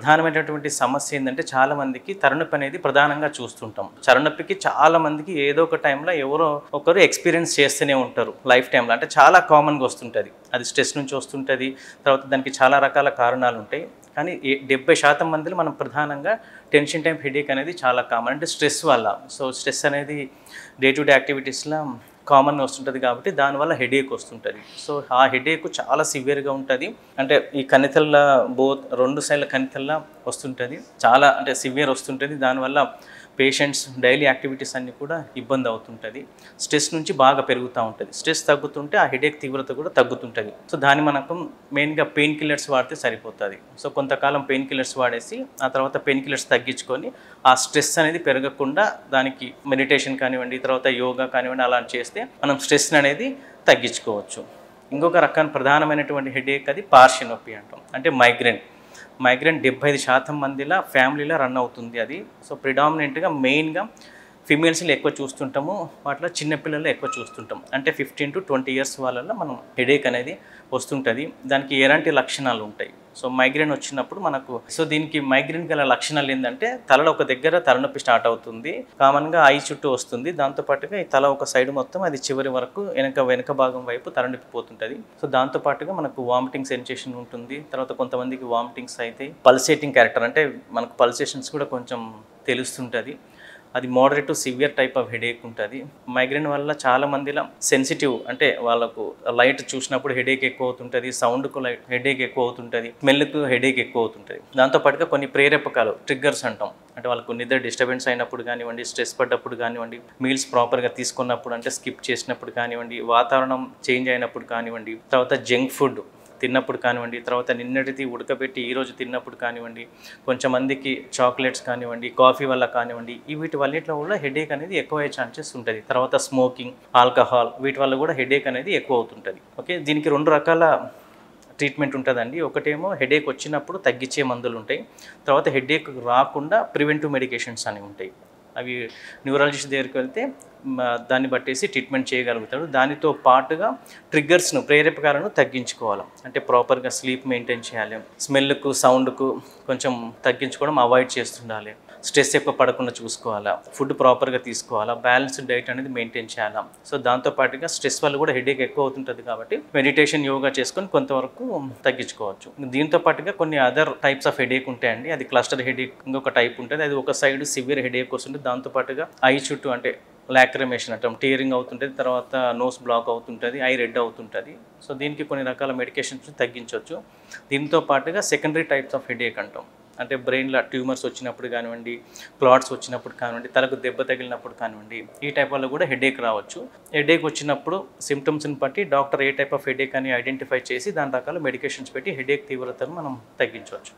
ప్రధానమైనటువంటి సమస్య ఏంటంటే చాలామందికి తలనొప్పి అనేది ప్రధానంగా చూస్తుంటాం. తలనొప్పికి చాలామందికి ఏదో ఒక టైంలో ఎవరో ఒకరు ఎక్స్పీరియన్స్ చేస్తూనే ఉంటారు లైఫ్ టైంలో. అంటే చాలా కామన్గా వస్తుంటుంది. అది స్ట్రెస్ నుంచి వస్తుంటుంది. తర్వాత దానికి చాలా రకాల కారణాలు ఉంటాయి. కానీ 70% మందిలో మనం ప్రధానంగా టెన్షన్ టైప్ హెడేక్ అనేది చాలా కామన్. అంటే స్ట్రెస్ వల్ల. సో స్ట్రెస్ అనేది డే టు డే యాక్టివిటీస్లో కామన్గా వస్తుంటుంది కాబట్టి దానివల్ల హెడేక్ వస్తుంటుంది. సో ఆ హెడేక్ చాలా సివియర్గా ఉంటుంది. అంటే ఈ కణితుల రెండు సైడ్ల కణితుల వస్తుంటుంది. చాలా అంటే సివియర్ వస్తుంటుంది. దానివల్ల పేషెంట్స్ డైలీ యాక్టివిటీస్ అన్నీ కూడా ఇబ్బంది అవుతుంటుంది. స్ట్రెస్ నుంచి బాగా పెరుగుతూ ఉంటుంది. స్ట్రెస్ తగ్గుతుంటే ఆ హెడేక్ తీవ్రత కూడా తగ్గుతుంటుంది. సో దాన్ని మనకు మెయిన్గా పెయిన్ కిల్లర్స్ వాడితే సరిపోతుంది. సో కొంతకాలం పెయిన్ కిల్లర్స్ వాడేసి ఆ తర్వాత పెయిన్ కిల్లర్స్ తగ్గించుకొని ఆ స్ట్రెస్ అనేది పెరగకుండా దానికి మెడిటేషన్ కానివ్వండి, తర్వాత యోగా కానివ్వండి అలా చేస్తే మనం స్ట్రెస్ అనేది తగ్గించుకోవచ్చు. ఇంకొక రకాన ప్రధానమైనటువంటి హెడేక్ అది పార్శ్వ నొప్పి అంటాం. అంటే మైగ్రేన్ 75% మందిలో ఫ్యామిలీలో రన్ అవుతుంది అది. సో ప్రిడామినెంట్గా మెయిన్గా ఫిమేల్స్లో ఎక్కువ చూస్తుంటాము. వాటిలో చిన్నపిల్లల్లో ఎక్కువ చూస్తుంటాం. అంటే 15 to 20 years వాళ్ళలో మనం హెడేక్ అనేది వస్తుంటుంది. దానికి ఎలాంటి లక్షణాలు ఉంటాయి? సో మైగ్రేన్ వచ్చినప్పుడు మనకు దీనికి మైగ్రేన్ గల లక్షణాలు ఏంటంటే తలలో ఒక దగ్గర తలనొప్పి స్టార్ట్ అవుతుంది. కామన్గా ఐ చుట్టూ వస్తుంది. దాంతోపాటుగా ఈ తల ఒక సైడ్ మొత్తం అది చివరి వరకు వెనక భాగం వైపు తలనొప్పి పోతుంటుంది. సో దాంతోపాటుగా మనకు వామిటింగ్ సెన్సేషన్ ఉంటుంది. తర్వాత కొంతమందికి వామిటింగ్స్ అయితే పల్సేటింగ్ క్యారెక్టర్ అంటే మనకు పల్సేషన్స్ కూడా కొంచెం తెలుస్తుంటుంది. అది moderate to severe type of headache ఉంటుంది. మైగ్రేన్ వల్ల చాలా మందిలో సెన్సిటివ్ అంటే వాళ్ళకు లైట్ చూసినప్పుడు హెడేక్ ఎక్కువ అవుతుంటుంది, సౌండ్కు హెడేక్ ఎక్కువ అవుతుంటుంది, స్మెల్కు హెడేక్ ఎక్కువ అవుతుంటుంది. దాంతోపాటుగా కొన్ని ప్రేరేపకాలు ట్రిగ్గర్స్ అంటాం. అంటే వాళ్ళకు నిద్ర డిస్టర్బెన్స్ అయినప్పుడు కానివ్వండి, స్ట్రెస్ పడ్డప్పుడు కానివ్వండి, మీల్స్ ప్రాపర్గా తీసుకున్నప్పుడు అంటే స్కిప్ చేసినప్పుడు కానివ్వండి, వాతావరణం చేంజ్ అయినప్పుడు కానివ్వండి, తర్వాత జంక్ ఫుడ్ తిన్నప్పుడు కానివ్వండి, తర్వాత నిన్నటిది ఉడకబెట్టి ఈరోజు తిన్నప్పుడు కానివ్వండి, కొంచెంమందికి చాక్లెట్స్ కానివ్వండి, కాఫీ వల్ల కానివ్వండి, వీటి వన్నిట్లో కూడా హెడేక్ అనేది ఎక్కువ అయ్యే ఛాన్సెస్ ఉంటుంది. తర్వాత స్మోకింగ్, ఆల్కహాల్ వీటి వల్ల కూడా హెడేక్ అనేది ఎక్కువ అవుతుంటుంది. ఓకే, దీనికి 2 రకాల ట్రీట్మెంట్ ఉంటుందండి. ఒకటేమో హెడేక్ వచ్చినప్పుడు తగ్గించే మందులు ఉంటాయి. తర్వాత హెడేక్ రాకుండా ప్రివెంటివ్ మెడికేషన్స్ అనేవి ఉంటాయి. అవి న్యూరాలజిస్ట్ దగ్గరికి వెళ్తే దాన్ని బట్టేసి ట్రీట్మెంట్ చేయగలుగుతాడు. దానితో పాటుగా ట్రిగ్గర్స్ను ప్రేరేపకాలను తగ్గించుకోవాలి. అంటే ప్రాపర్గా స్లీప్ మెయింటైన్ చేయాలి, స్మెల్కు సౌండ్కు కొంచెం తగ్గించుకోవడం అవాయిడ్ చేస్తుండాలి, స్ట్రెస్ ఎక్కువ పడకుండా చూసుకోవాలా, ఫుడ్ ప్రాపర్గా తీసుకోవాలా, బ్యాలెన్స్డ్ డైట్ అనేది మెయింటైన్ చేయాలా. సో దాంతోపాటుగా స్ట్రెస్ వల్ల కూడా హెడేక్ ఎక్కువ అవుతుంటుంది కాబట్టి మెడిటేషన్ యోగా చేసుకొని కొంతవరకు తగ్గించుకోవచ్చు. దీంతో పాటుగా కొన్ని అదర్ టైప్స్ ఆఫ్ హెడేక్ ఉంటాయండి. అది క్లస్టర్ హెడేక్ ఇంకొక టైప్ ఉంటుంది. అది ఒక సైడ్ సివియర్ హెడేక్ వస్తుంది. దాంతోపాటుగా ఐ చుట్టూ అంటే లాక్రిమేషన్ అంటాం, టీరింగ్ అవుతుంటుంది, తర్వాత నోస్ బ్లాక్ అవుతుంటుంది, ఐ రెడ్ అవుతుంటుంది. సో దీనికి కొన్ని రకాల మెడికేషన్స్ తగ్గించవచ్చు. దీంతో పాటుగా సెకండరీ టైప్స్ ఆఫ్ హెడేక్ అంటాం. అంటే బ్రెయిన్లో ట్యూమర్స్ వచ్చినప్పుడు కానివ్వండి, క్లాట్స్ వచ్చినప్పుడు కానివ్వండి, తలకు దెబ్బ తగిలినప్పుడు కానివ్వండి, ఈ టైప్ వల్ల కూడా హెడేక్ రావచ్చు. హెడేక్ వచ్చినప్పుడు సిమ్టమ్స్ని బట్టి doctor A type of headache అని ఐడెంటిఫై చేసి దాని రకాల మెడికేషన్స్ పెట్టి హెడేక్ తీవ్రతను మనం తగ్గించవచ్చు.